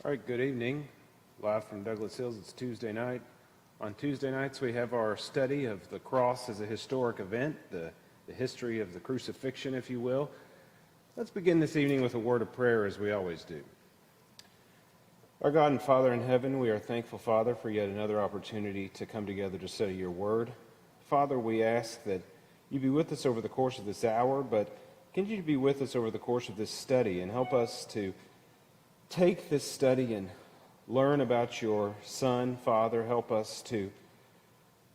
All right, good evening. Live from Douglas Hills, it's Tuesday night. On Tuesday nights, we have our study of the cross as a historic event, the history of the crucifixion, if you will. Let's begin this evening with a word of prayer, as we always do. Our God and Father in heaven, we are thankful, Father, for yet another opportunity to come together to study your word. Father, we ask that you be with us over the course of this hour, but continue to be with us over the course of this study and help us to take this study and learn about your Son. Father, help us to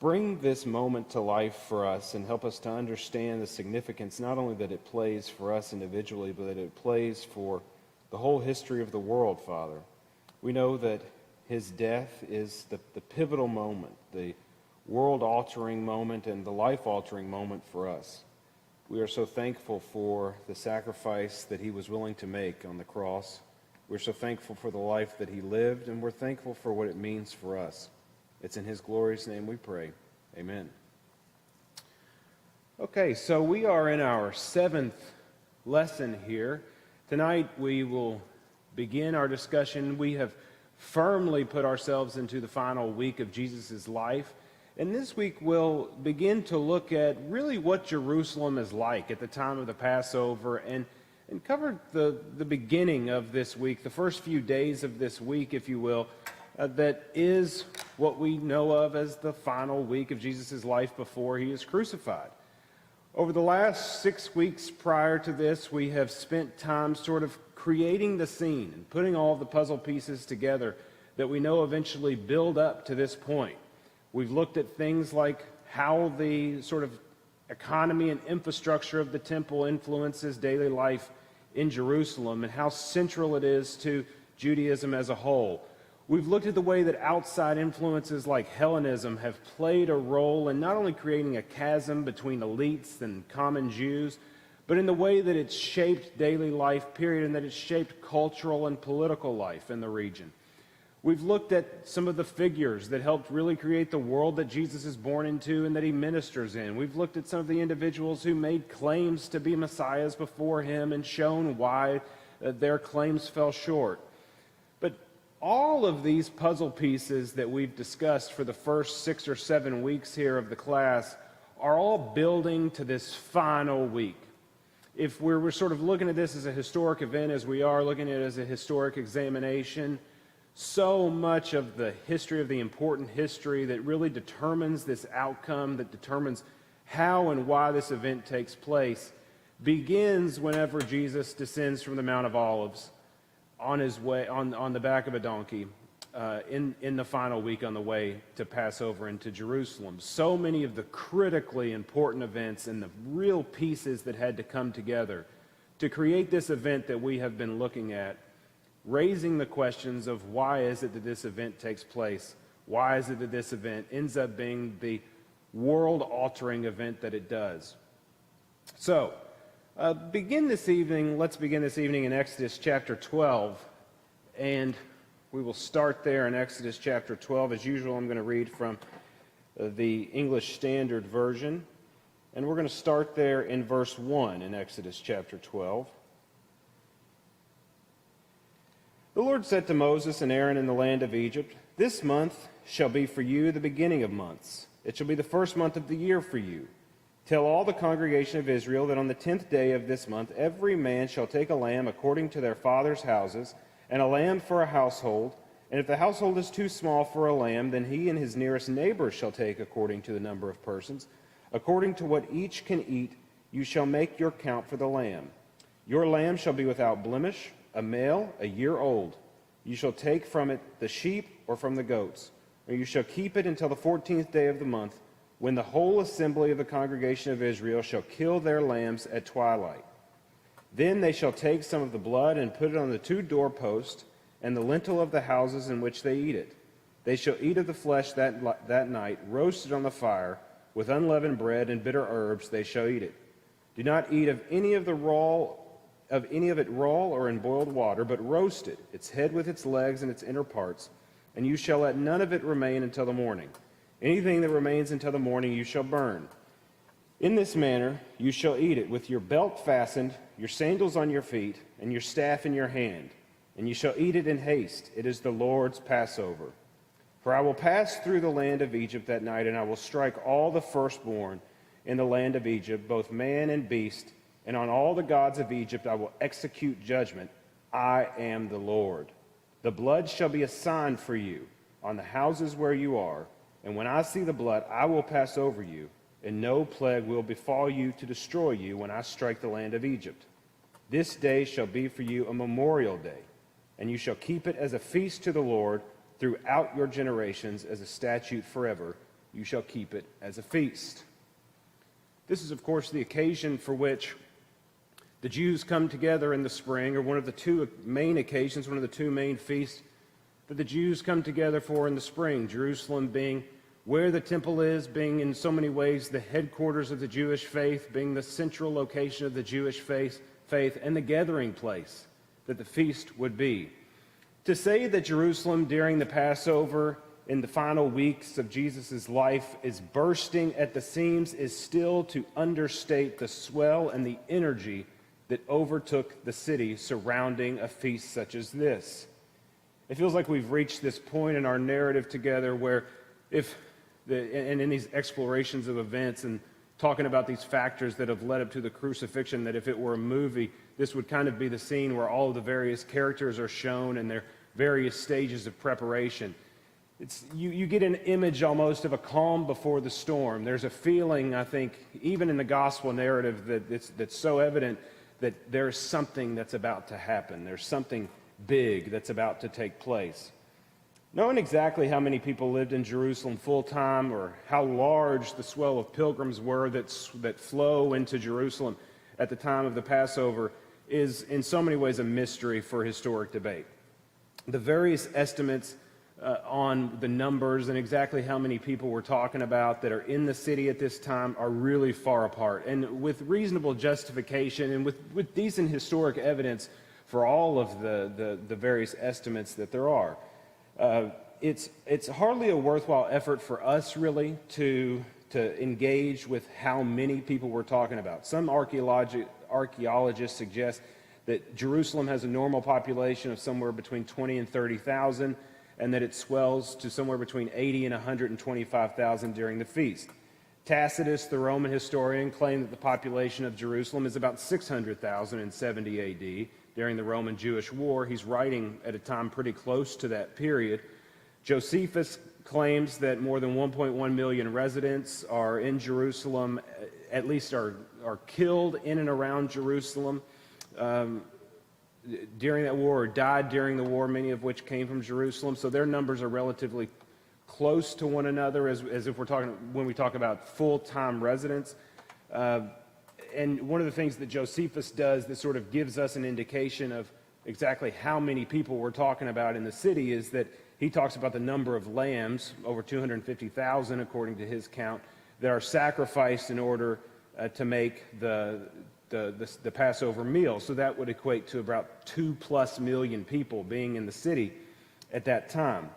bring this moment to life for us and help us to understand the significance not only that it plays for us individually, but that it plays for the whole history of the world, Father. We know that his death is the pivotal moment, the world-altering moment and the life-altering moment for us. We are so thankful for the sacrifice that he was willing to make on the cross. We're so thankful for the life that he lived, and we're thankful for what it means for us. It's in his glorious name we pray. Amen. Okay, so we are in our 7th lesson here. Tonight we will begin our discussion. We have firmly put ourselves into the final week of Jesus' life. And this week we'll begin to look at really what Jerusalem is like at the time of the Passover and cover the beginning of this week, the first few days of this week, if you will, that is what we know of as the final week of Jesus' life before he is crucified. Over the last 6 weeks prior to this, we have spent time sort of creating the scene and putting all the puzzle pieces together that we know eventually build up to this point. We've looked at things like how the sort of economy and infrastructure of the temple influences daily life in Jerusalem and how central it is to Judaism as a whole. We've looked at the way that outside influences like Hellenism have played a role in not only creating a chasm between elites and common Jews, but in the way that it's shaped daily life, period, and that it's shaped cultural and political life in the region. We've looked at some of the figures that helped really create the world that Jesus is born into and that he ministers in. We've looked at some of the individuals who made claims to be messiahs before him and shown why their claims fell short. But all of these puzzle pieces that we've discussed for the first 6 or 7 weeks here of the class are all building to this final week. If we're sort of looking at this as a historic event, as we are looking at it as a historic examination, so much of the history, of the important history that really determines this outcome, that determines how and why this event takes place, begins whenever Jesus descends from the Mount of Olives on his way, on the back of a donkey, in the final week on the way to Passover into Jerusalem. So many of the critically important events and the real pieces that had to come together to create this event that we have been looking at, raising the questions of why is it that this event takes place? Why is it that this event ends up being the world-altering event that it does? So, let's begin this evening in Exodus chapter 12, and we will start there in Exodus chapter 12. As usual, I'm going to read from the English Standard Version, and we're going to start there in verse 1 in Exodus chapter 12. The Lord said to Moses and Aaron in the land of Egypt, "This month shall be for you the beginning of months. It shall be the first month of the year for you. Tell all the congregation of Israel that on the 10th day of this month every man shall take a lamb according to their fathers' houses, and a lamb for a household. And if the household is too small for a lamb, then he and his nearest neighbor shall take according to the number of persons. According to what each can eat, you shall make your count for the lamb. Your lamb shall be without blemish, a male, a year old. You shall take from it the sheep or from the goats, or you shall keep it until the 14th day of the month, when the whole assembly of the congregation of Israel shall kill their lambs at twilight. Then they shall take some of the blood and put it on the 2 doorposts and the lintel of the houses in which they eat it. They shall eat of the flesh that night, roasted on the fire, with unleavened bread and bitter herbs they shall eat it. Do not eat of any of it raw or in boiled water, but roast it, its head with its legs and its inner parts, and you shall let none of it remain until the morning. Anything that remains until the morning you shall burn. In this manner you shall eat it, with your belt fastened, your sandals on your feet, and your staff in your hand. and you shall eat it in haste. It is the Lord's Passover. For I will pass through the land of Egypt that night, and I will strike all the firstborn in the land of Egypt, both man and beast, and on all the gods of Egypt I will execute judgment. I am the Lord. The blood shall be a sign for you on the houses where you are, and when I see the blood, I will pass over you, and no plague will befall you to destroy you when I strike the land of Egypt. This day shall be for you a memorial day, and you shall keep it as a feast to the Lord throughout your generations, as a statute forever. You shall keep it as a feast. This is, of course, the occasion for which the Jews come together in the spring, or one of the two main occasions, one of the two main feasts that the Jews come together for in the spring. Jerusalem being where the temple is, being in so many ways the headquarters of the Jewish faith, being the central location of the Jewish faith, and the gathering place that the feast would be. To say that Jerusalem during the Passover in the final weeks of Jesus' life is bursting at the seams is still to understate the swell and the energy that overtook the city surrounding a feast such as this. It feels like we've reached this point in our narrative together where and in these explorations of events and talking about these factors that have led up to the crucifixion, that if it were a movie, this would kind of be the scene where all of the various characters are shown and their various stages of preparation. You get an image almost of a calm before the storm. There's a feeling, I think, even in the gospel narrative that's so evident that there's something that's about to happen. There's something big that's about to take place. Knowing exactly how many people lived in Jerusalem full-time or how large the swell of pilgrims were that flow into Jerusalem at the time of the Passover is in so many ways a mystery for historic debate. The various estimates on the numbers and exactly how many people we're talking about that are in the city at this time are really far apart. And with reasonable justification and with decent historic evidence for all of the various estimates that there are. It's hardly a worthwhile effort for us, really, to engage with how many people we're talking about. Some archaeologists suggest that Jerusalem has a normal population of somewhere between 20 and 30,000, and that it swells to somewhere between 80 and 125,000 during the feast. Tacitus, the Roman historian, claimed that the population of Jerusalem is about 600,000 in 70 AD. During the Roman-Jewish War. He's writing at a time pretty close to that period. Josephus claims that more than 1.1 million residents are in Jerusalem, at least are killed in and around Jerusalem during that war, or died during the war, many of which came from Jerusalem. So their numbers are relatively close to one another as if when we talk about full-time residents. And one of the things that Josephus does that sort of gives us an indication of exactly how many people we're talking about in the city is that he talks about the number of lambs, over 250,000 according to his count, that are sacrificed in order to make the Passover meal. So that would equate to about 2+ million people being in the city at that time.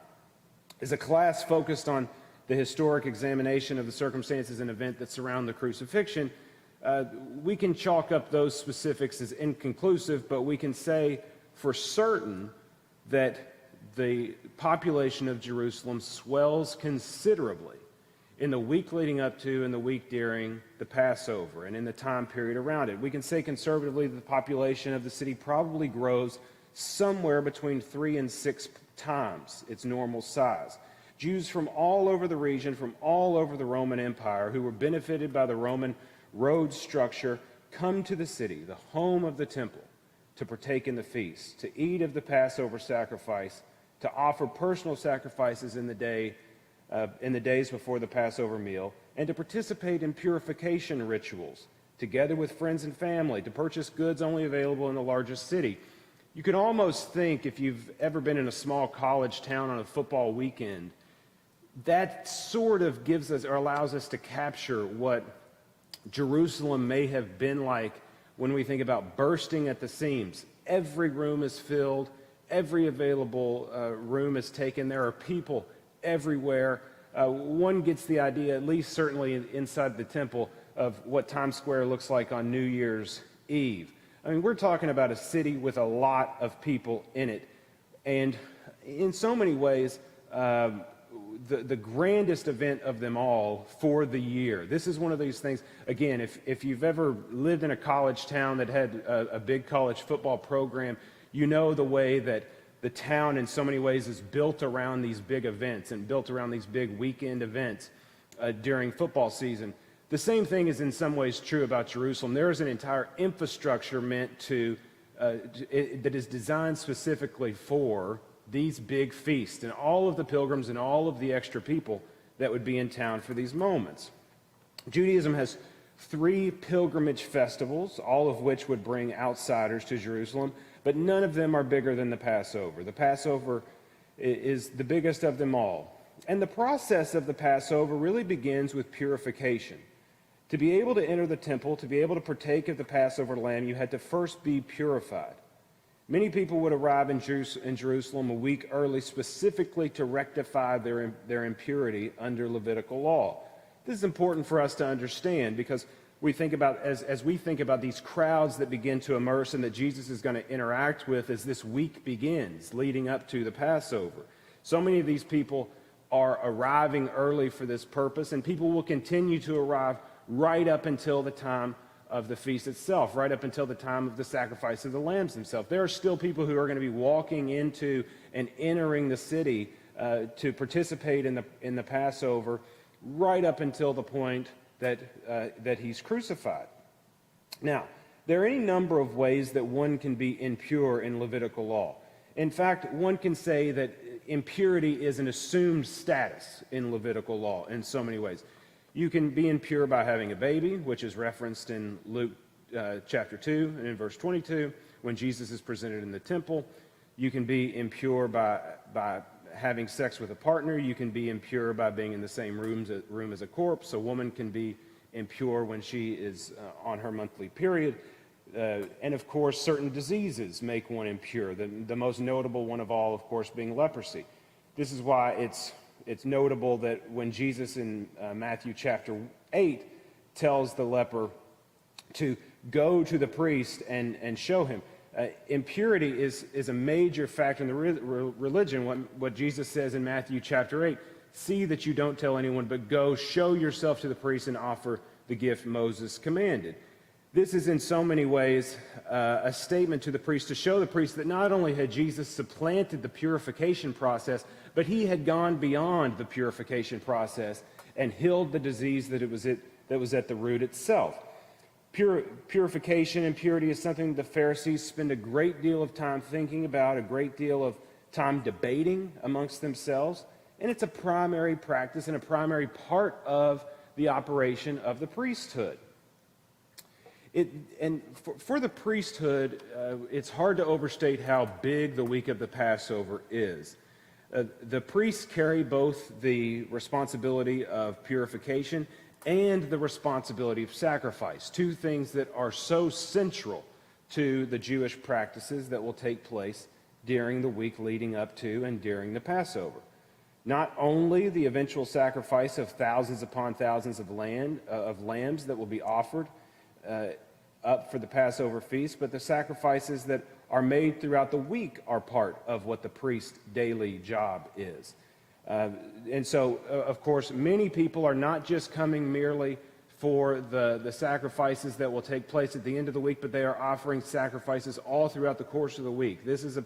As a class focused on the historic examination of the circumstances and event that surround the crucifixion, we can chalk up those specifics as inconclusive, but we can say for certain that the population of Jerusalem swells considerably in the week leading up to and the week during the Passover and in the time period around it. We can say conservatively that the population of the city probably grows somewhere between 3 and 6 times its normal size. Jews from all over the region, from all over the Roman Empire, who were benefited by the Roman road structure, come to the city, the home of the temple, to partake in the feast, to eat of the Passover sacrifice, to offer personal sacrifices in the days before the Passover meal, and to participate in purification rituals, together with friends and family, to purchase goods only available in the largest city. You can almost think, if you've ever been in a small college town on a football weekend, that sort of gives us or allows us to capture what Jerusalem may have been like when we think about bursting at the seams. Every room is filled, every available room is taken. There are people everywhere. One gets the idea, at least certainly inside the temple, of what Times Square looks like on New Year's Eve. I mean, we're talking about a city with a lot of people in it And in so many ways, the grandest event of them all for the year. This is one of these things, again, if you've ever lived in a college town that had a big college football program, you know the way that the town in so many ways is built around these big events and built around these big weekend events during football season. The same thing is in some ways true about Jerusalem. There is an entire infrastructure meant that is designed specifically for these big feasts and all of the pilgrims and all of the extra people that would be in town for these moments. Judaism has 3 pilgrimage festivals, all of which would bring outsiders to Jerusalem, but none of them are bigger than the Passover. The Passover is the biggest of them all. And the process of the Passover really begins with purification. To be able to enter the temple, to be able to partake of the Passover lamb, you had to first be purified. Many people would arrive in Jerusalem a week early specifically to rectify their impurity under Levitical law. This is important for us to understand because we think about, as we think about these crowds that begin to immerse and that Jesus is going to interact with as this week begins, leading up to the Passover. So many of these people are arriving early for this purpose, and people will continue to arrive right up until the time of the feast itself, right up until the time of the sacrifice of the lambs themselves. There are still people who are going to be walking into and entering the city to participate in the Passover right up until the point that he's crucified. Now, there are any number of ways that one can be impure in Levitical law. In fact, one can say that impurity is an assumed status in Levitical law in so many ways. You can be impure by having a baby, which is referenced in Luke chapter 2 and in verse 22, when Jesus is presented in the temple. You can be impure by having sex with a partner. You can be impure by being in the same room as a corpse. A woman can be impure when she is on her monthly period. And of course, certain diseases make one impure. The most notable one of all, of course, being leprosy. This is why it's notable that when Jesus in Matthew chapter 8 tells the leper to go to the priest and show him, impurity is a major factor in the religion. What Jesus says in Matthew chapter 8, see that you don't tell anyone, but go show yourself to the priest and offer the gift Moses commanded. This is in so many ways a statement to the priest to show the priest that not only had Jesus supplanted the purification process, but he had gone beyond the purification process and healed the disease that was at the root itself. Purification and purity is something the Pharisees spend a great deal of time thinking about, a great deal of time debating amongst themselves, and it's a primary practice and a primary part of the operation of the priesthood. For the priesthood, it's hard to overstate how big the week of the Passover is. The priests carry both the responsibility of purification and the responsibility of sacrifice, 2 things that are so central to the Jewish practices that will take place during the week leading up to and during the Passover. Not only the eventual sacrifice of thousands upon thousands of lambs that will be offered up for the Passover feast, but the sacrifices that are made throughout the week are part of what the priest's daily job is. And so, of course, many people are not just coming merely for the sacrifices that will take place at the end of the week, but they are offering sacrifices all throughout the course of the week. This is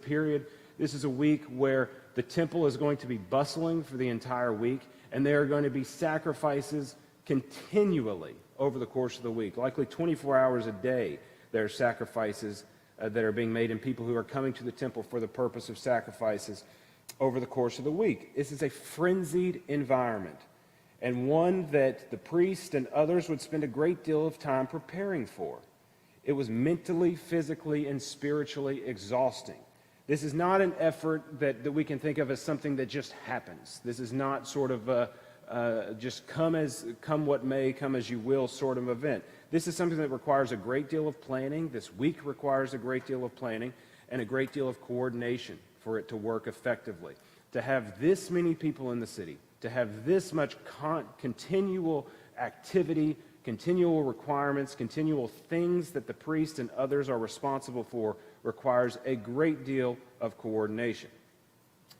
a week where the temple is going to be bustling for the entire week, and there are going to be sacrifices continually over the course of the week. Likely 24 hours a day, there are sacrifices that are being made, and people who are coming to the temple for the purpose of sacrifices over the course of the week. This is a frenzied environment, and one that the priest and others would spend a great deal of time preparing for. It was mentally, physically, and spiritually exhausting. This is not an effort that we can think of as something that just happens. This is not sort of just come what may, come as you will sort of event. This is something that requires a great deal of planning. This week requires a great deal of planning and a great deal of coordination for it to work effectively. To have this many people in the city, to have this much continual activity, continual requirements, continual things that the priest and others are responsible for requires a great deal of coordination.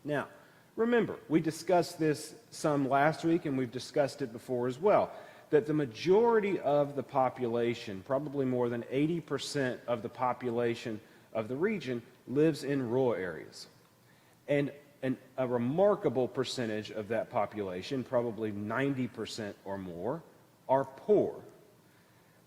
Now, remember, we discussed this some last week, and we've discussed it before as well, that the majority of the population, probably more than 80% of the population of the region, lives in rural areas. And a remarkable percentage of that population, probably 90% or more, are poor.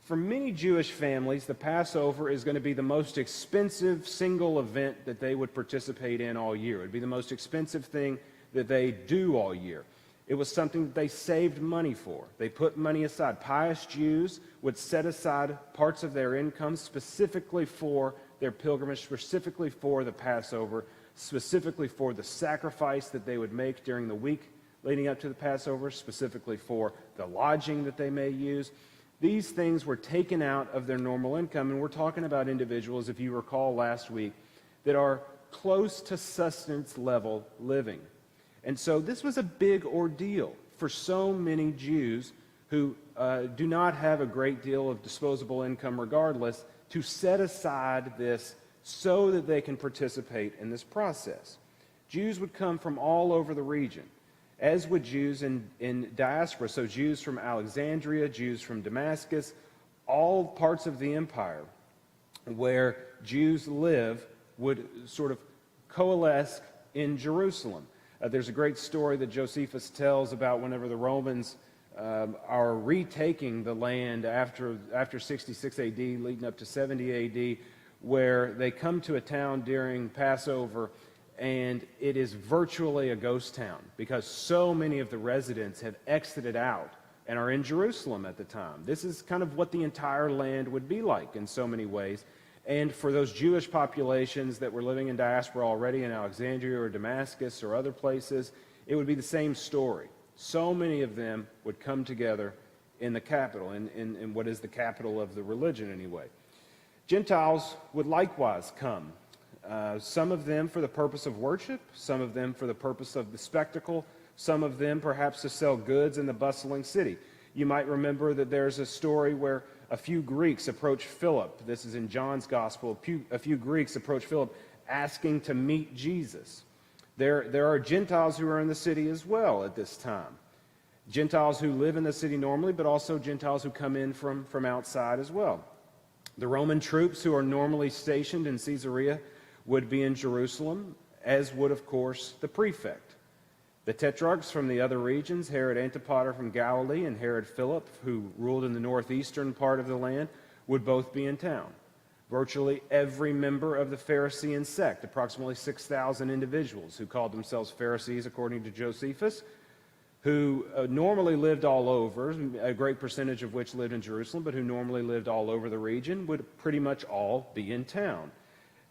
For many Jewish families, the Passover is going to be the most expensive single event that they would participate in all year. It would be the most expensive thing that they do all year. It was something that they saved money for. They put money aside. Pious Jews would set aside parts of their income specifically for their pilgrimage, specifically for the Passover, specifically for the sacrifice that they would make during the week leading up to the Passover, specifically for the lodging that they may use. These things were taken out of their normal income, and we're talking about individuals, if you recall last week, that are close to sustenance level living. And so this was a big ordeal for so many Jews who do not have a great deal of disposable income regardless, to set aside this so that they can participate in this process. Jews would come from all over the region, as would Jews in diaspora. So Jews from Alexandria, Jews from Damascus, all parts of the empire where Jews live would sort of coalesce in Jerusalem. There's a great story that Josephus tells about whenever the Romans are retaking the land after 66 AD, leading up to 70 AD, where they come to a town during Passover, and it is virtually a ghost town because so many of the residents have exited out and are in Jerusalem at the time. This is kind of what the entire land would be like in so many ways. And for those Jewish populations that were living in diaspora already in Alexandria or Damascus or other places, it would be the same story. So many of them would come together in the capital, in what is the capital of the religion anyway. Gentiles would likewise come. Some of them for the purpose of worship, some of them for the purpose of the spectacle, some of them perhaps to sell goods in the bustling city. You might remember that there's a story where a few Greeks approach Philip. This is in John's Gospel. A few Greeks approach Philip asking to meet Jesus. There are Gentiles who are in the city as well at this time. Gentiles who live in the city normally, but also Gentiles who come in from outside as well. The Roman troops who are normally stationed in Caesarea would be in Jerusalem, as would, of course, the prefect. The tetrarchs from the other regions, Herod Antipater from Galilee and Herod Philip, who ruled in the northeastern part of the land, would both be in town. Virtually every member of the Pharisee sect, approximately 6,000 individuals who called themselves Pharisees according to Josephus, who normally lived all over, a great percentage of which lived in Jerusalem, but who normally lived all over the region, would pretty much all be in town.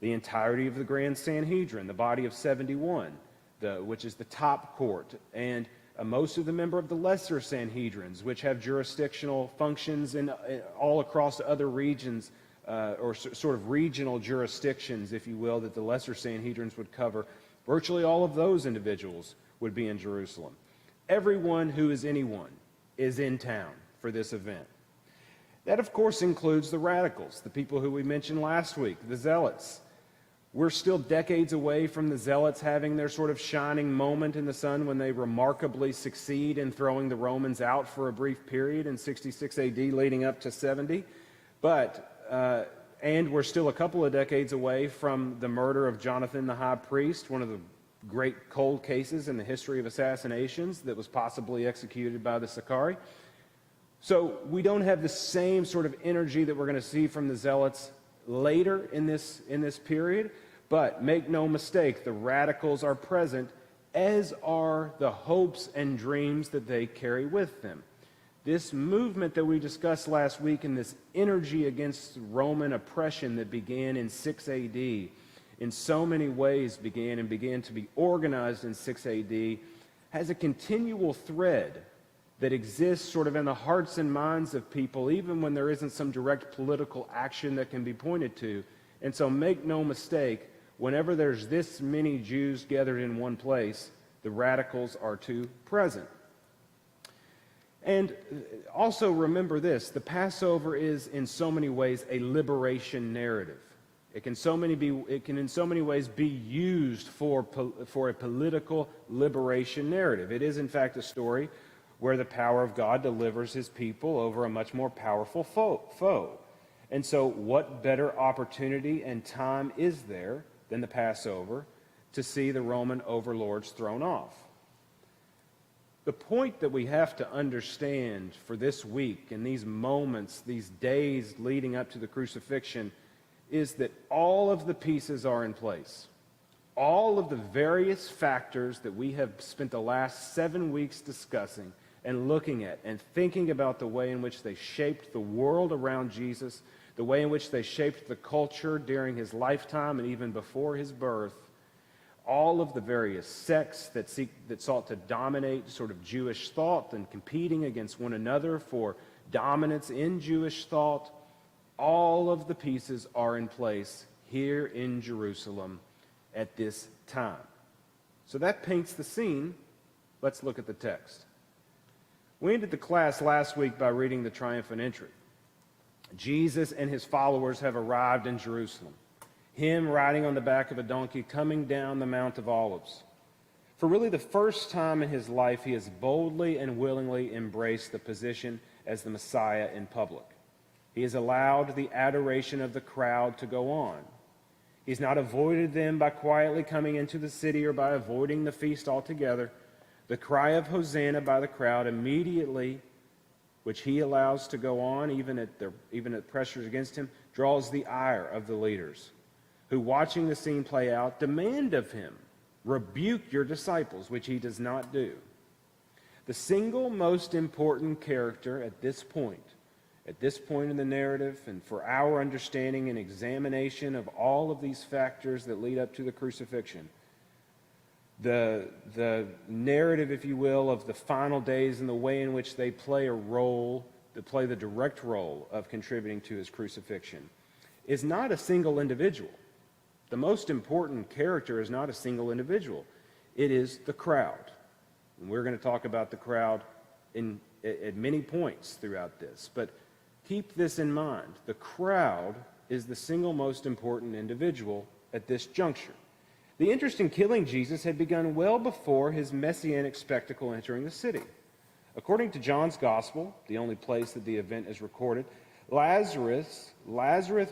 The entirety of the Grand Sanhedrin, the body of 71, which is the top court, and most of the members of the lesser Sanhedrins, which have jurisdictional functions in all across other regions, or sort of regional jurisdictions, if you will, that the lesser Sanhedrins would cover. Virtually all of those individuals would be in Jerusalem. Everyone who is anyone is in town for this event. That, of course, includes the radicals, the people who we mentioned last week, the zealots. We're still decades away from the zealots having their sort of shining moment in the sun when they remarkably succeed in throwing the Romans out for a brief period in 66 AD leading up to 70. And we're still a couple of decades away from the murder of Jonathan the high priest, one of the great cold cases in the history of assassinations that was possibly executed by the Sicarii. So we don't have the same sort of energy that we're going to see from the zealots later in this period, but make no mistake, the radicals are present, as are the hopes and dreams that they carry with them. This movement that we discussed last week and this energy against Roman oppression that began in 6 AD, in so many ways began to be organized in 6 AD, has a continual thread that exists sort of in the hearts and minds of people, even when there isn't some direct political action that can be pointed to. And so make no mistake, whenever there's this many Jews gathered in one place, the radicals are too present. And also remember this, the Passover is in so many ways a liberation narrative. It can in so many ways be used for a political liberation narrative. It is, in fact, a story where the power of God delivers his people over a much more powerful foe. And so what better opportunity and time is there than the Passover to see the Roman overlords thrown off? The point that we have to understand for this week and these moments, these days leading up to the crucifixion, is that all of the pieces are in place. All of the various factors that we have spent the last 7 weeks discussing and looking at and thinking about the way in which they shaped the world around Jesus, the way in which they shaped the culture during his lifetime and even before his birth, all of the various sects that sought to dominate sort of Jewish thought and competing against one another for dominance in Jewish thought, all of the pieces are in place here in Jerusalem at this time. So that paints the scene. Let's look at the text. We ended the class last week by reading the triumphant entry. Jesus and his followers have arrived in Jerusalem, him riding on the back of a donkey coming down the Mount of Olives. For really the first time in his life, he has boldly and willingly embraced the position as the Messiah in public. He has allowed the adoration of the crowd to go on. He's not avoided them by quietly coming into the city or by avoiding the feast altogether. The cry of Hosanna by the crowd immediately, which he allows to go on even at pressures against him, draws the ire of the leaders, who, watching the scene play out, demand of him, "Rebuke your disciples," which he does not do. The single most important character at this point in the narrative, and for our understanding and examination of all of these factors that lead up to the crucifixion, the narrative, if you will, of the final days and the way in which they play the direct role of contributing to his crucifixion, is not a single individual. The most important character is not a single individual. It is the crowd. And we're going to talk about the crowd at many points throughout this. But keep this in mind. The crowd is the single most important individual at this juncture. The interest in killing Jesus had begun well before his messianic spectacle entering the city. According to John's Gospel, the only place that the event is recorded, Lazarus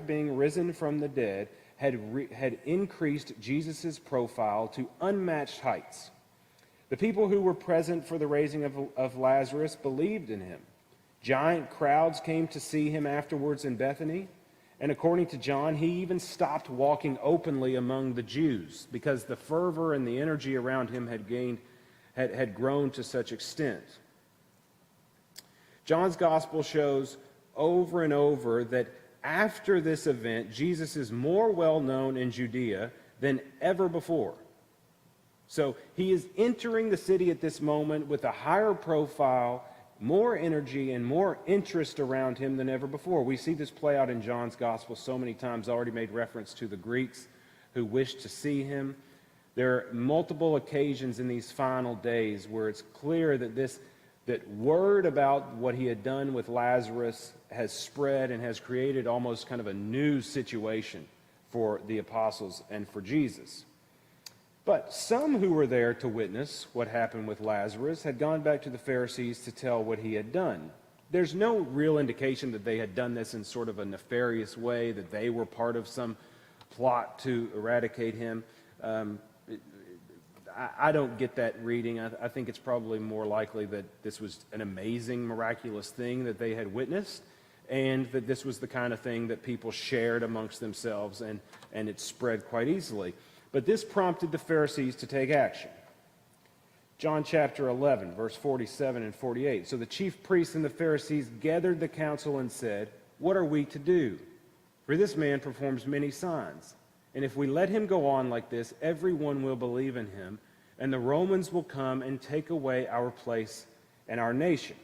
being risen from the dead, had increased Jesus' profile to unmatched heights. The people who were present for the raising of Lazarus believed in him. Giant crowds came to see him afterwards in Bethany, and according to John, he even stopped walking openly among the Jews because the fervor and the energy around him had grown to such extent. John's Gospel shows over and over that after this event, Jesus is more well known in Judea than ever before. So he is entering the city at this moment with a higher profile, more energy, and more interest around him than ever before. We see this play out in John's Gospel so many times. I already made reference to the Greeks who wished to see him. There are multiple occasions in these final days where it's clear that word about what he had done with Lazarus has spread and has created almost kind of a new situation for the apostles and for Jesus. But some who were there to witness what happened with Lazarus had gone back to the Pharisees to tell what he had done. There's no real indication that they had done this in sort of a nefarious way, that they were part of some plot to eradicate him. I don't get that reading. I think it's probably more likely that this was an amazing, miraculous thing that they had witnessed, and that this was the kind of thing that people shared amongst themselves, and it spread quite easily. But this prompted the Pharisees to take action. John chapter 11, verse 47 and 48. So the chief priests and the Pharisees gathered the council and said, "What are we to do? For this man performs many signs. And if we let him go on like this, everyone will believe in him, and the Romans will come and take away our place and our nation."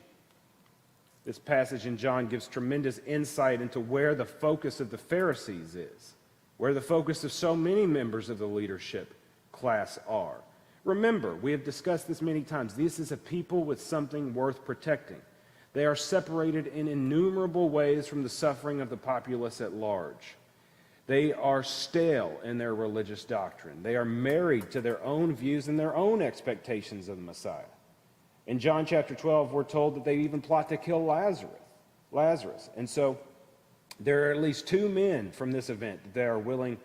This passage in John gives tremendous insight into where the focus of the Pharisees is, where the focus of so many members of the leadership class are. Remember, we have discussed this many times. This is a people with something worth protecting. They are separated in innumerable ways from the suffering of the populace at large. They are stale in their religious doctrine. They are married to their own views and their own expectations of the Messiah. In John chapter 12, we're told that they even plot to kill Lazarus. And so there are at least two men from this event that they are willing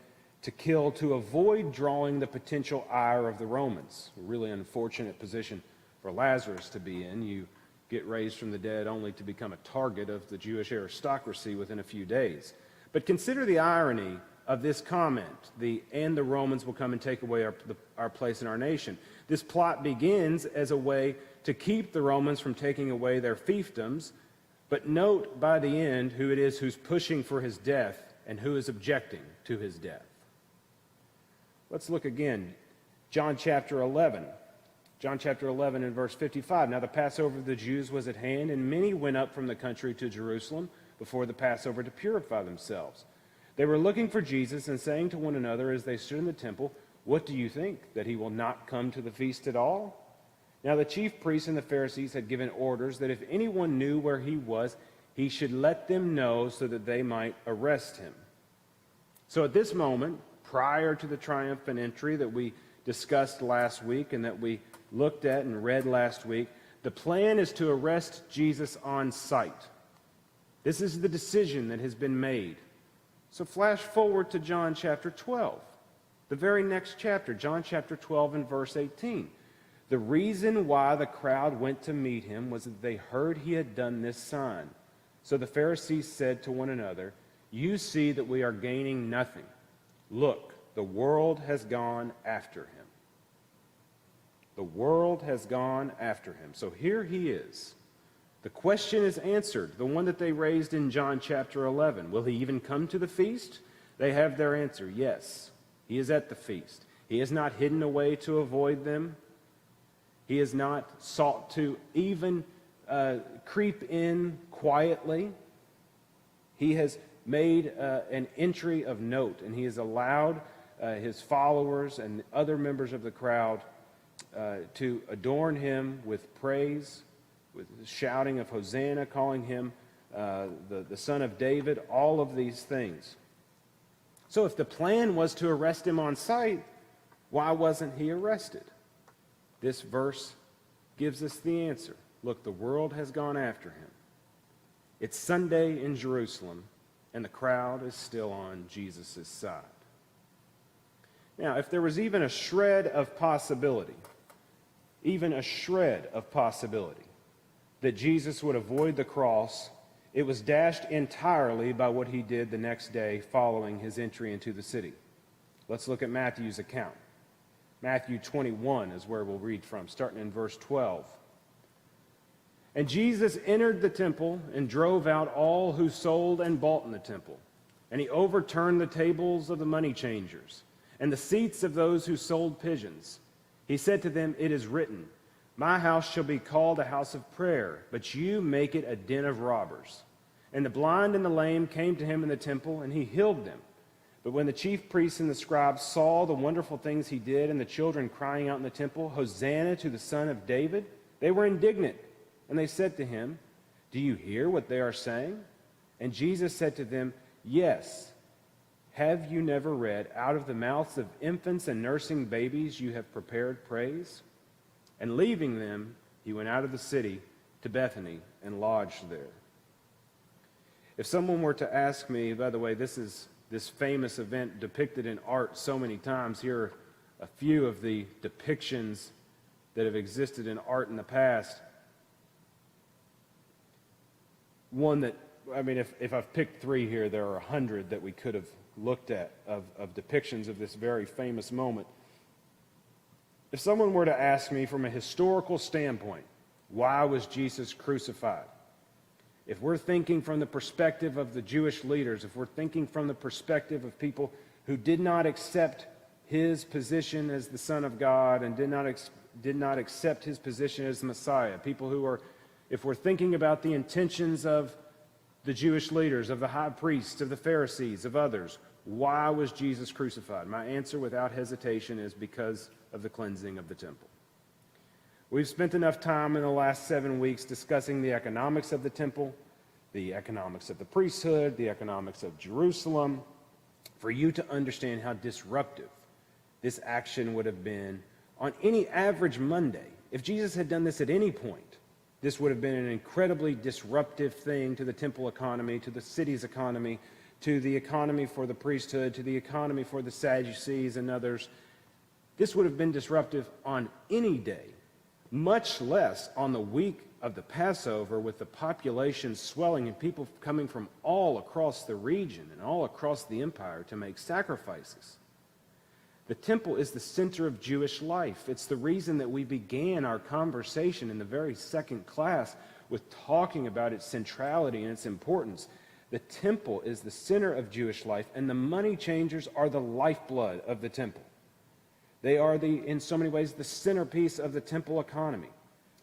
to kill to avoid drawing the potential ire of the Romans. A really unfortunate position for Lazarus to be in. You get raised from the dead only to become a target of the Jewish aristocracy within a few days. But consider the irony of this comment, and the Romans will come and take away our place in our nation. This plot begins as a way to keep the Romans from taking away their fiefdoms, but note by the end who it is who's pushing for his death and who is objecting to his death. Let's look again. John chapter 11. John chapter 11 and verse 55. Now the Passover of the Jews was at hand, and many went up from the country to Jerusalem before the Passover to purify themselves. They were looking for Jesus and saying to one another as they stood in the temple, "What do you think, that he will not come to the feast at all?" Now the chief priests and the Pharisees had given orders that if anyone knew where he was, he should let them know so that they might arrest him. So at this moment, prior to the triumphant entry that we discussed last week and that we looked at and read last week, the plan is to arrest Jesus on sight. This is the decision that has been made. So flash forward to John chapter 12, the very next chapter, John chapter 12 and verse 18. The reason why the crowd went to meet him was that they heard he had done this sign. So the Pharisees said to one another, "You see that we are gaining nothing. Look, the world has gone after him." The world has gone after him. So here he is. The question is answered, the one that they raised in John chapter 11. Will he even come to the feast? They have their answer. Yes, he is at the feast. He has not hidden away to avoid them. He has not sought to even creep in quietly. He has made an entry of note, and he has allowed his followers and other members of the crowd to adorn him with praise, with shouting of Hosanna, calling him the Son of David, all of these things. So if the plan was to arrest him on sight, why wasn't he arrested? This verse gives us the answer. Look, the world has gone after him. It's Sunday in Jerusalem, and the crowd is still on Jesus' side. Now, if there was even a shred of possibility that Jesus would avoid the cross, it was dashed entirely by what he did the next day following his entry into the city. Let's look at Matthew's account. Matthew 21 is where we'll read from, starting in verse 12. And Jesus entered the temple and drove out all who sold and bought in the temple. And he overturned the tables of the money changers and the seats of those who sold pigeons. He said to them, "It is written, my house shall be called a house of prayer, but you make it a den of robbers." And the blind and the lame came to him in the temple, and he healed them. But when the chief priests and the scribes saw the wonderful things he did, and the children crying out in the temple, "Hosanna to the Son of David," they were indignant. And they said to him, "Do you hear what they are saying?" And Jesus said to them, "Yes. Have you never read, out of the mouths of infants and nursing babies you have prepared praise?" And leaving them, he went out of the city to Bethany and lodged there. If someone were to ask me, by the way, this is this famous event depicted in art so many times. Here are a few of the depictions that have existed in art in the past. One that, if I've picked three here, there are 100 that we could have looked at of depictions of this very famous moment. If someone were to ask me from a historical standpoint, why was Jesus crucified? If we're thinking from the perspective of the Jewish leaders, if we're thinking from the perspective of people who did not accept his position as the Son of God and did not accept his position as the Messiah, people who are, if we're thinking about the intentions of the Jewish leaders, of the high priests, of the Pharisees, of others, why was Jesus crucified? My answer without hesitation is because of the cleansing of the temple. We've spent enough time in the last 7 weeks discussing the economics of the temple, the economics of the priesthood, the economics of Jerusalem, for you to understand how disruptive this action would have been on any average Monday. If Jesus had done this at any point, this would have been an incredibly disruptive thing to the temple economy, to the city's economy, to the economy for the priesthood, to the economy for the Sadducees and others. This would have been disruptive on any day, much less on the week of the Passover, with the population swelling and people coming from all across the region and all across the empire to make sacrifices. The temple is the center of Jewish life. It's the reason that we began our conversation in the very second class with talking about its centrality and its importance. The temple is the center of Jewish life, and the money changers are the lifeblood of the temple. They are, in so many ways, the centerpiece of the temple economy.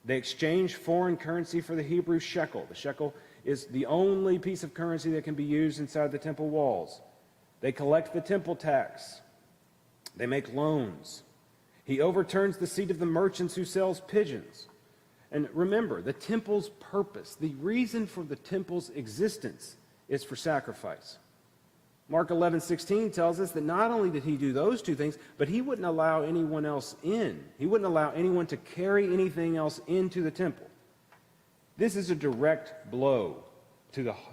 They exchange foreign currency for the Hebrew shekel. The shekel is the only piece of currency that can be used inside the temple walls. They collect the temple tax. They make loans. He overturns the seat of the merchants who sells pigeons. And remember, the temple's purpose, the reason for the temple's existence, is for sacrifice. Mark 11:16 tells us that not only did he do those two things, but he wouldn't allow anyone else in. He wouldn't allow anyone to carry anything else into the temple. This is a direct blow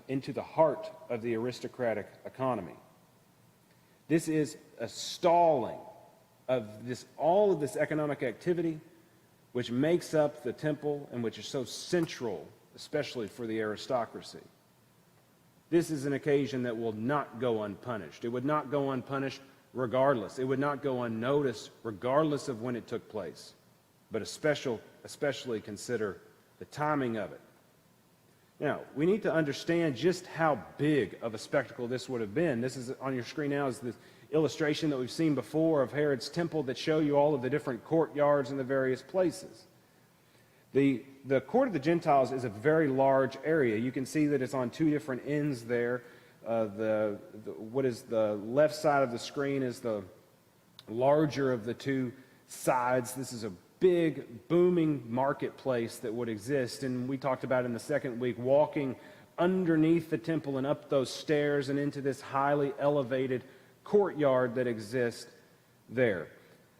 into the heart of the aristocratic economy. This is a stalling of all of this economic activity which makes up the temple and which is so central, especially for the aristocracy. This is an occasion that will not go unpunished. It would not go unpunished regardless. It would not go unnoticed regardless of when it took place. But especially consider the timing of it. Now, we need to understand just how big of a spectacle this would have been. This is on your screen now is the illustration that we've seen before of Herod's temple that show you all of the different courtyards in the various places. The court of the Gentiles is a very large area. You can see that it's on two different ends there. What is the left side of the screen is the larger of the two sides. This is a big, booming marketplace that would exist. And we talked about in the second week, walking underneath the temple and up those stairs and into this highly elevated courtyard that exists there.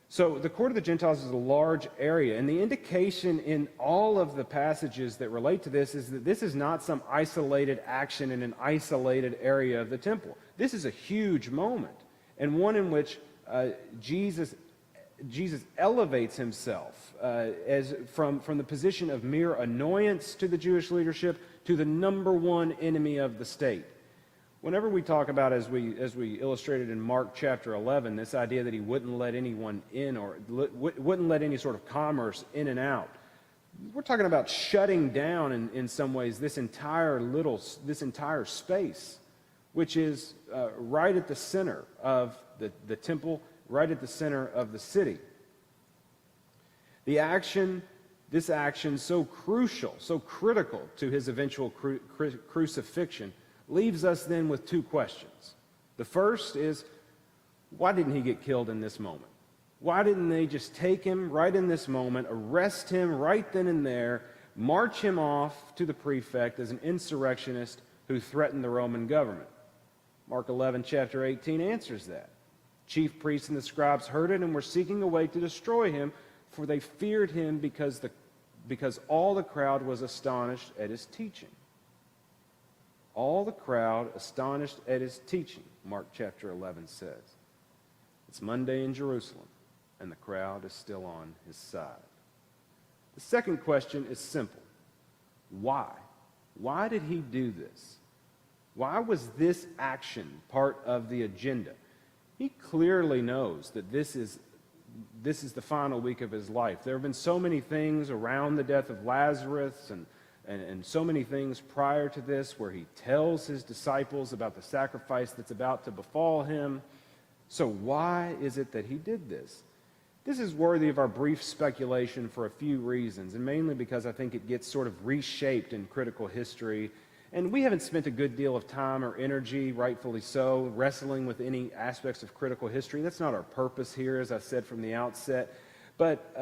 So the court of the Gentiles is a large area, and the indication in all of the passages that relate to this is that this is not some isolated action in an isolated area of the temple. This is a huge moment, and one in which Jesus elevates himself as from the position of mere annoyance to the Jewish leadership to the number one enemy of the state. Whenever we talk about, as we illustrated in Mark chapter 11, this idea that he wouldn't let anyone in or wouldn't let any sort of commerce in and out, we're talking about shutting down in some ways this entire space, which is right at the center of the temple, right at the center of the city. This action so crucial, so critical to his eventual crucifixion, leaves us then with two questions. The first is, why didn't he get killed in this moment? Why didn't they just take him right in this moment, arrest him right then and there, march him off to the prefect as an insurrectionist who threatened the Roman government? Mark 11, chapter 18 answers that. Chief priests and the scribes heard it and were seeking a way to destroy him, for they feared him because all the crowd was astonished at his teaching. All the crowd astonished at his teaching, Mark chapter 11 says. It's Monday in Jerusalem, and the crowd is still on his side. The second question is simple. Why? Why did he do this? Why was this action part of the agenda? He clearly knows that this is the final week of his life. There have been so many things around the death of Lazarus and so many things prior to this where he tells his disciples about the sacrifice that's about to befall him. So why is it that he did this? This is worthy of our brief speculation for a few reasons, and mainly because I think it gets sort of reshaped in critical history. And we haven't spent a good deal of time or energy, rightfully so, wrestling with any aspects of critical history. That's not our purpose here, as I said from the outset. But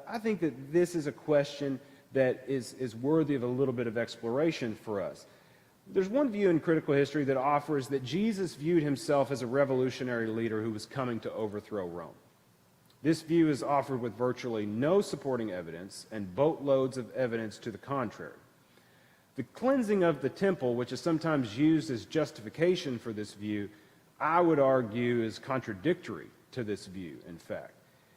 I think that this is a question that is worthy of a little bit of exploration for us. There's one view in critical history that offers that Jesus viewed himself as a revolutionary leader who was coming to overthrow Rome. This view is offered with virtually no supporting evidence and boatloads of evidence to the contrary. The cleansing of the temple, which is sometimes used as justification for this view, I would argue is contradictory to this view, in fact.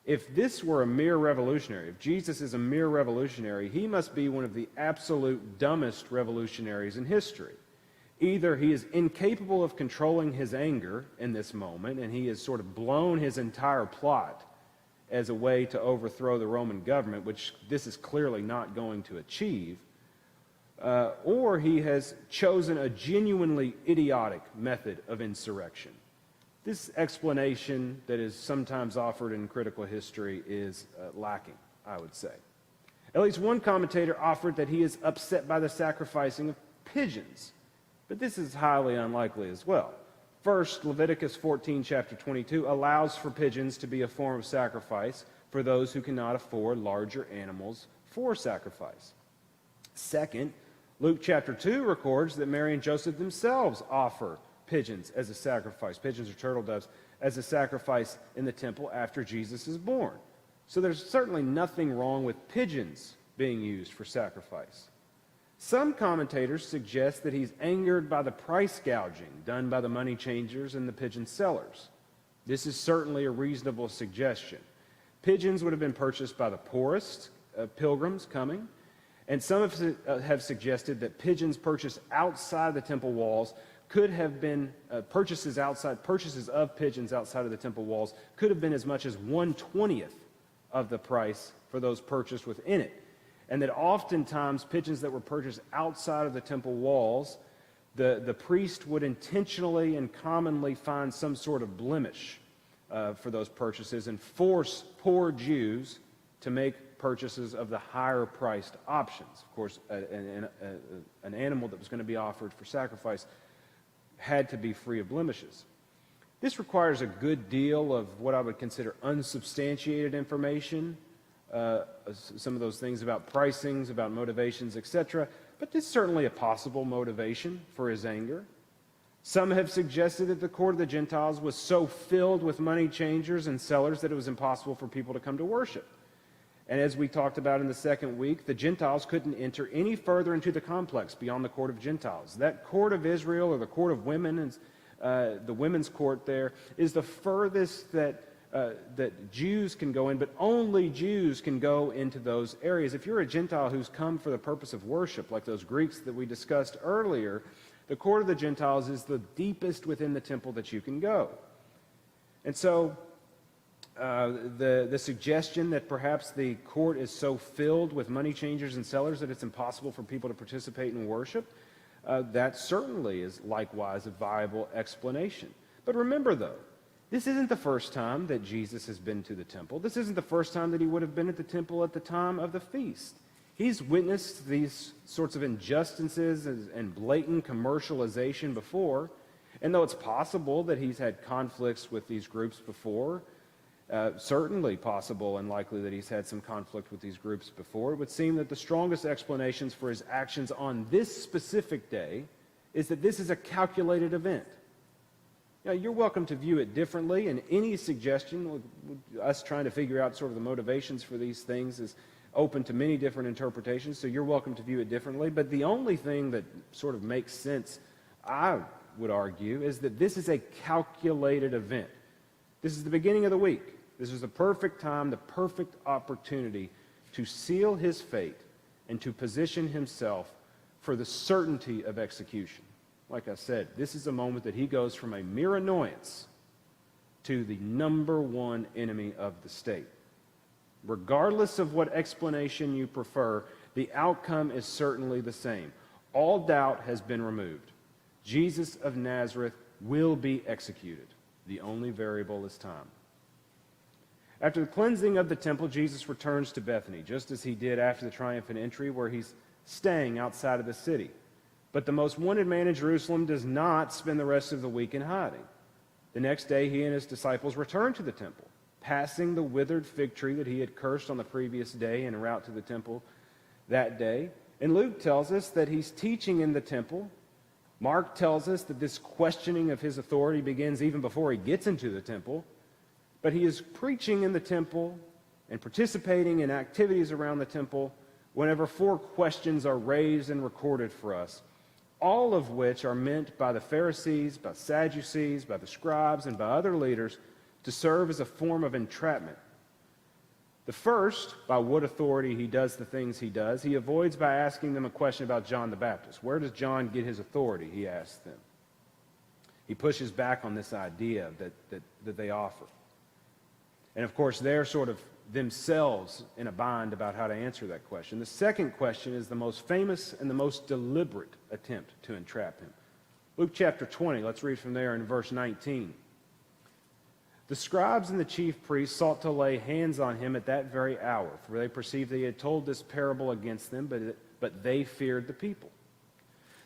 If this were a mere revolutionary, if Jesus is a mere revolutionary, he must be one of the absolute dumbest revolutionaries in history. Either he is incapable of controlling his anger in this moment, and he has sort of blown his entire plot as a way to overthrow the Roman government, which this is clearly not going to achieve, or he has chosen a genuinely idiotic method of insurrection. This explanation that is sometimes offered in critical history is lacking, I would say. At least one commentator offered that he is upset by the sacrificing of pigeons, but this is highly unlikely as well. First, Leviticus 14, chapter 22, allows for pigeons to be a form of sacrifice for those who cannot afford larger animals for sacrifice. Second, Luke chapter 2 records that Mary and Joseph themselves offer pigeons as a sacrifice, pigeons or turtle doves, as a sacrifice in the temple after Jesus is born. So there's certainly nothing wrong with pigeons being used for sacrifice. Some commentators suggest that he's angered by the price gouging done by the money changers and the pigeon sellers. This is certainly a reasonable suggestion. Pigeons would have been purchased by the poorest pilgrims coming, and some have suggested that pigeons purchased outside the temple walls could have been purchases of pigeons outside of the temple walls could have been as much as 1/20th of the price for those purchased within it. And that oftentimes pigeons that were purchased outside of the temple walls, the priest would intentionally and commonly find some sort of blemish for those purchases and force poor Jews to make purchases of the higher priced options. Of course, an animal that was going to be offered for sacrifice had to be free of blemishes. This requires a good deal of what I would consider unsubstantiated information, some of those things about pricings, about motivations, etc. But this is certainly a possible motivation for his anger. Some have suggested that the court of the Gentiles was so filled with money changers and sellers that it was impossible for people to come to worship. And as we talked about in the second week, the Gentiles couldn't enter any further into the complex beyond the court of Gentiles. That court of Israel, or the court of women, the women's court there, is the furthest that Jews can go in, but only Jews can go into those areas. If you're a Gentile who's come for the purpose of worship, like those Greeks that we discussed earlier, the court of the Gentiles is the deepest within the temple that you can go. And so the suggestion that perhaps the court is so filled with money changers and sellers that it's impossible for people to participate in worship, that certainly is likewise a viable explanation. But remember, though, this isn't the first time that Jesus has been to the temple. This isn't the first time that he would have been at the temple at the time of the feast. He's witnessed these sorts of injustices and blatant commercialization before, and though it's possible that he's had conflicts with these groups before, certainly possible and likely that he's had some conflict with these groups before, it would seem that the strongest explanations for his actions on this specific day is that this is a calculated event. Now, you're welcome to view it differently, and any suggestion, us trying to figure out sort of the motivations for these things, is open to many different interpretations, so you're welcome to view it differently. But the only thing that sort of makes sense, I would argue, is that this is a calculated event. This is the beginning of the week. This is the perfect time, the perfect opportunity to seal his fate and to position himself for the certainty of execution. Like I said, this is a moment that he goes from a mere annoyance to the number one enemy of the state. Regardless of what explanation you prefer, the outcome is certainly the same. All doubt has been removed. Jesus of Nazareth will be executed. The only variable is time. After the cleansing of the temple, Jesus returns to Bethany, just as he did after the triumphant entry, where he's staying outside of the city. But the most wanted man in Jerusalem does not spend the rest of the week in hiding. The next day, he and his disciples return to the temple, passing the withered fig tree that he had cursed on the previous day en route to the temple that day. And Luke tells us that he's teaching in the temple Mark tells us that this questioning of his authority begins even before he gets into the temple, but he is preaching in the temple and participating in activities around the temple whenever 4 questions are raised and recorded for us, all of which are meant by the Pharisees, by Sadducees, by the scribes, and by other leaders to serve as a form of entrapment. The first, by what authority he does the things he does, he avoids by asking them a question about John the Baptist. Where does John get his authority, he asks them. He pushes back on this idea that they offer. And of course, they're sort of themselves in a bind about how to answer that question. The second question is the most famous and the most deliberate attempt to entrap him. Luke chapter 20, let's read from there in verse 19. The scribes and the chief priests sought to lay hands on him at that very hour, for they perceived that he had told this parable against them, but they feared the people.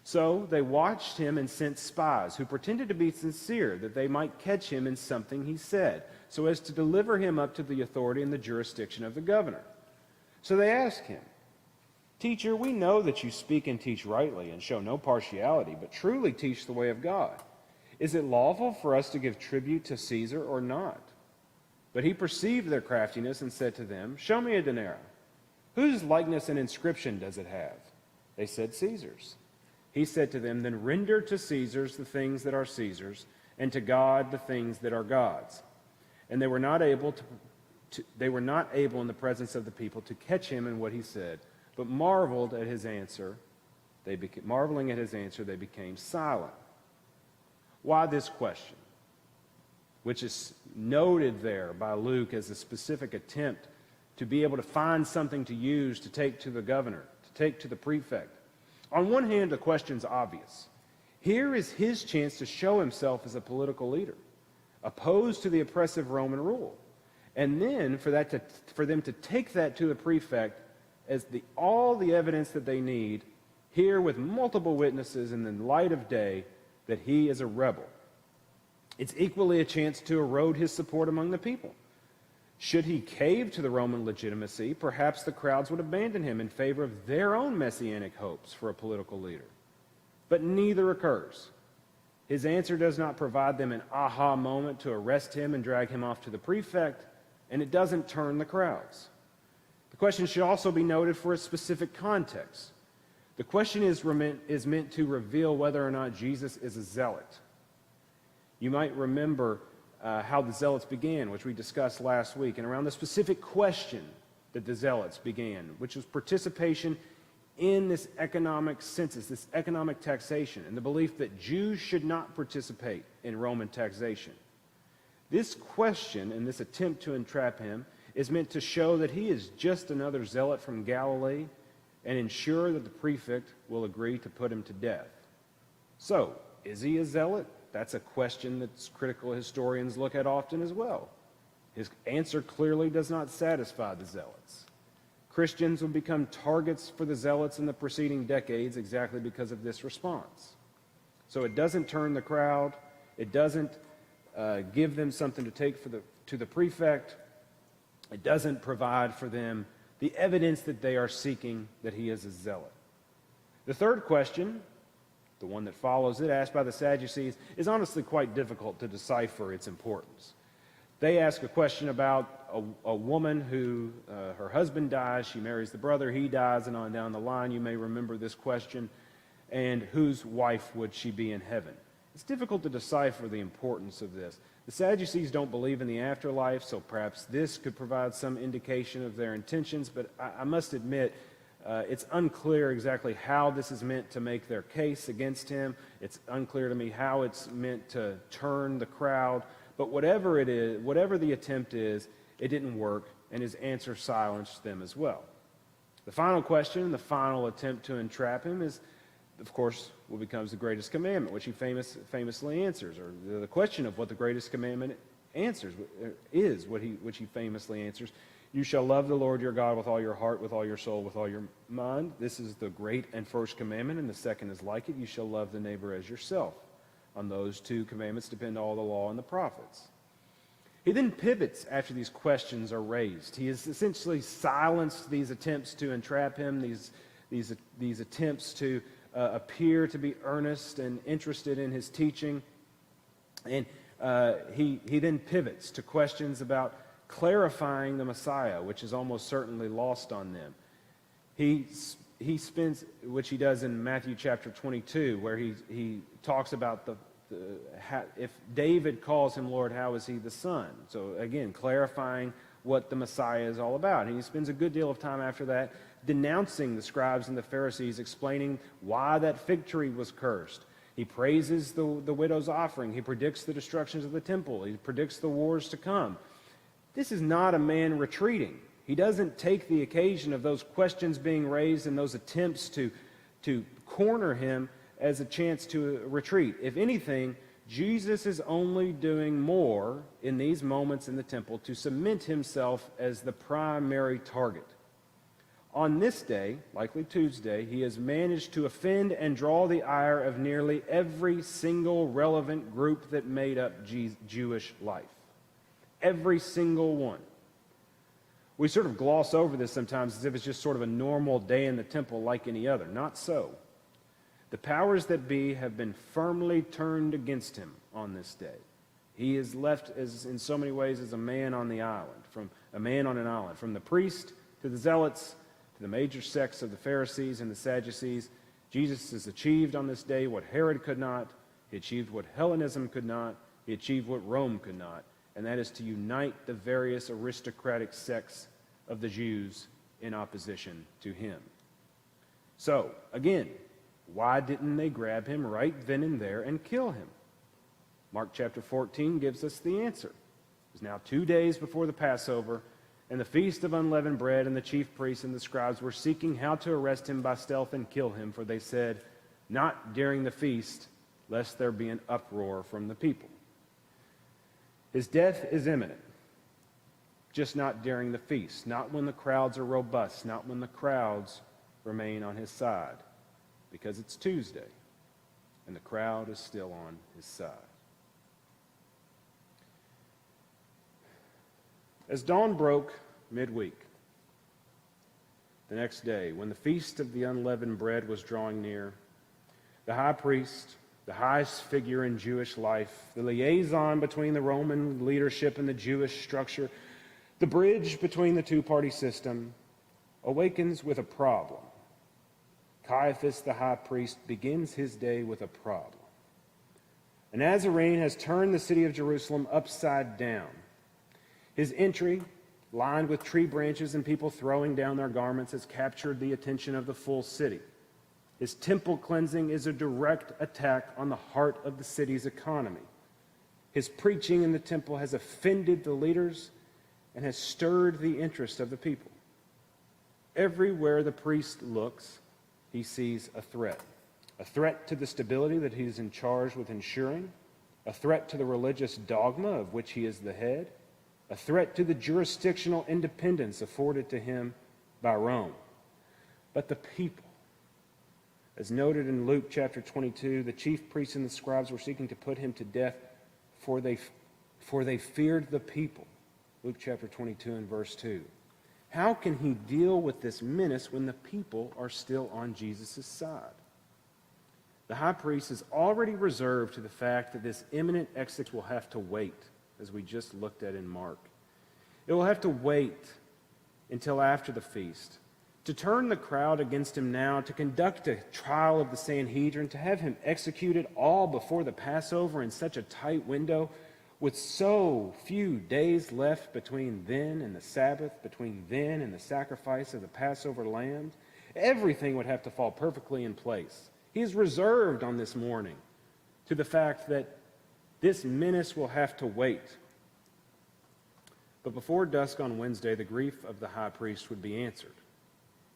So they watched him and sent spies who pretended to be sincere, that they might catch him in something he said, so as to deliver him up to the authority and the jurisdiction of the governor. So they asked him, "Teacher, we know that you speak and teach rightly and show no partiality, but truly teach the way of God. Is it lawful for us to give tribute to Caesar or not?" But he perceived their craftiness and said to them, "Show me a denarius. Whose likeness and inscription does it have?" They said, "Caesar's." He said to them, "Then render to Caesar's the things that are Caesar's, and to God the things that are God's." And they were not able in the presence of the people to catch him in what he said, but marveling at his answer, they became silent. Why this question, which is noted there by Luke as a specific attempt to be able to find something to use to take to the governor, to take to the prefect? On one hand, the question's obvious. Here is his chance to show himself as a political leader, opposed to the oppressive Roman rule. And then for them to take that to the prefect as all the evidence that they need, here with multiple witnesses in the light of day, that he is a rebel. It's equally a chance to erode his support among the people. Should he cave to the Roman legitimacy, perhaps the crowds would abandon him in favor of their own messianic hopes for a political leader. But neither occurs. His answer does not provide them an aha moment to arrest him and drag him off to the prefect, and it doesn't turn the crowds. The question should also be noted for a specific context. The question is meant to reveal whether or not Jesus is a zealot. You might remember how the zealots began, which we discussed last week, and around the specific question that the zealots began, which was participation in this economic census, this economic taxation, and the belief that Jews should not participate in Roman taxation. This question and this attempt to entrap him is meant to show that he is just another zealot from Galilee and ensure that the prefect will agree to put him to death. So, is he a zealot? That's a question that critical historians look at often as well. His answer clearly does not satisfy the zealots. Christians would become targets for the zealots in the preceding decades exactly because of this response. So it doesn't turn the crowd. It doesn't give them something to take to the prefect. It doesn't provide for them the evidence that they are seeking that he is a zealot. The third question, the one that follows it, asked by the Sadducees, is honestly quite difficult to decipher its importance. They ask a question about a woman who, her husband dies, she marries the brother, he dies, and on down the line. You may remember this question. And whose wife would she be in heaven? It's difficult to decipher the importance of this. The Sadducees don't believe in the afterlife, so perhaps this could provide some indication of their intentions, but I must admit, it's unclear exactly how this is meant to make their case against him. It's unclear to me how it's meant to turn the crowd. But whatever it is, whatever the attempt is, it didn't work, and his answer silenced them as well. The final question, the final attempt to entrap him is, of course, what becomes the greatest commandment, which he famously answers, or the question of what the greatest commandment answers is, which he famously answers. You shall love the Lord your God with all your heart, with all your soul, with all your mind. This is the great and first commandment, and the second is like it. You shall love the neighbor as yourself. On those two commandments depend all the law and the prophets. He then pivots after these questions are raised. He has essentially silenced these attempts to entrap him, these attempts to appear to be earnest and interested in his teaching. And he then pivots to questions about clarifying the Messiah, which is almost certainly lost on them. He spends, which he does in Matthew chapter 22, where he talks about if David calls him Lord, how is he the Son? So again, clarifying what the Messiah is all about. And he spends a good deal of time after that denouncing the scribes and the Pharisees, explaining why that fig tree was cursed. He praises the widow's offering. He predicts the destructions of the temple. He predicts the wars to come. This is not a man retreating. He doesn't take the occasion of those questions being raised and those attempts to corner him as a chance to retreat. If anything, Jesus is only doing more in these moments in the temple to cement himself as the primary target. On this day, likely Tuesday, he has managed to offend and draw the ire of nearly every single relevant group that made up Jewish life. Every single one. We sort of gloss over this sometimes as if it's just sort of a normal day in the temple like any other. Not so. The powers that be have been firmly turned against him on this day. He is left in so many ways as a man on the island, from the priest to the zealots, to the major sects of the Pharisees and the Sadducees. Jesus has achieved on this day what Herod could not. He achieved what Hellenism could not. He achieved what Rome could not. And that is to unite the various aristocratic sects of the Jews in opposition to him. So, again, why didn't they grab him right then and there and kill him? Mark chapter 14 gives us the answer. It was now 2 days before the Passover, and the feast of unleavened bread, and the chief priests and the scribes were seeking how to arrest him by stealth and kill him, for they said, "Not during the feast, lest there be an uproar from the people." His death is imminent, just not during the feast, not when the crowds are robust, not when the crowds remain on his side, because it's Tuesday, and the crowd is still on his side. As dawn broke midweek, the next day, when the feast of the unleavened bread was drawing near, the high priest, the highest figure in Jewish life, the liaison between the Roman leadership and the Jewish structure, the bridge between the two-party system, awakens with a problem. Caiaphas, the high priest, begins his day with a problem. A Nazarene has turned the city of Jerusalem upside down. His entry, lined with tree branches and people throwing down their garments, has captured the attention of the full city. His temple cleansing is a direct attack on the heart of the city's economy. His preaching in the temple has offended the leaders and has stirred the interest of the people. Everywhere the priest looks, he sees a threat to the stability that he is in charge with ensuring, a threat to the religious dogma of which he is the head, a threat to the jurisdictional independence afforded to him by Rome. But the people, as noted in Luke chapter 22, the chief priests and the scribes were seeking to put him to death, for they feared the people. Luke chapter 22 and verse 2. How can he deal with this menace when the people are still on Jesus' side? The high priest is already reserved to the fact that this imminent exit will have to wait, as we just looked at in Mark. It will have to wait until after the feast. To turn the crowd against him now, to conduct a trial of the Sanhedrin, to have him executed all before the Passover in such a tight window, with so few days left between then and the Sabbath, between then and the sacrifice of the Passover lamb, everything would have to fall perfectly in place. He is reserved on this morning to the fact that this menace will have to wait. But before dusk on Wednesday, the grief of the high priest would be answered.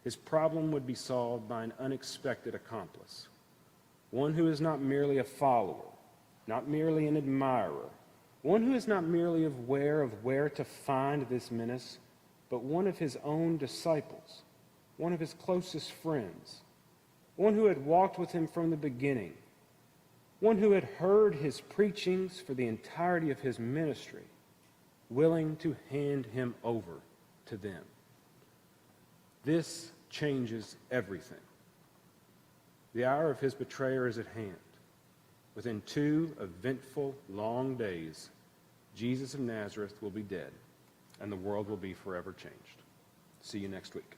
His problem would be solved by an unexpected accomplice, one who is not merely a follower, not merely an admirer, one who is not merely aware of where to find this menace, but one of his own disciples, one of his closest friends, one who had walked with him from the beginning, one who had heard his preachings for the entirety of his ministry, willing to hand him over to them. This changes everything. The hour of his betrayer is at hand. Within 2 eventful, long days, Jesus of Nazareth will be dead, and the world will be forever changed. See you next week.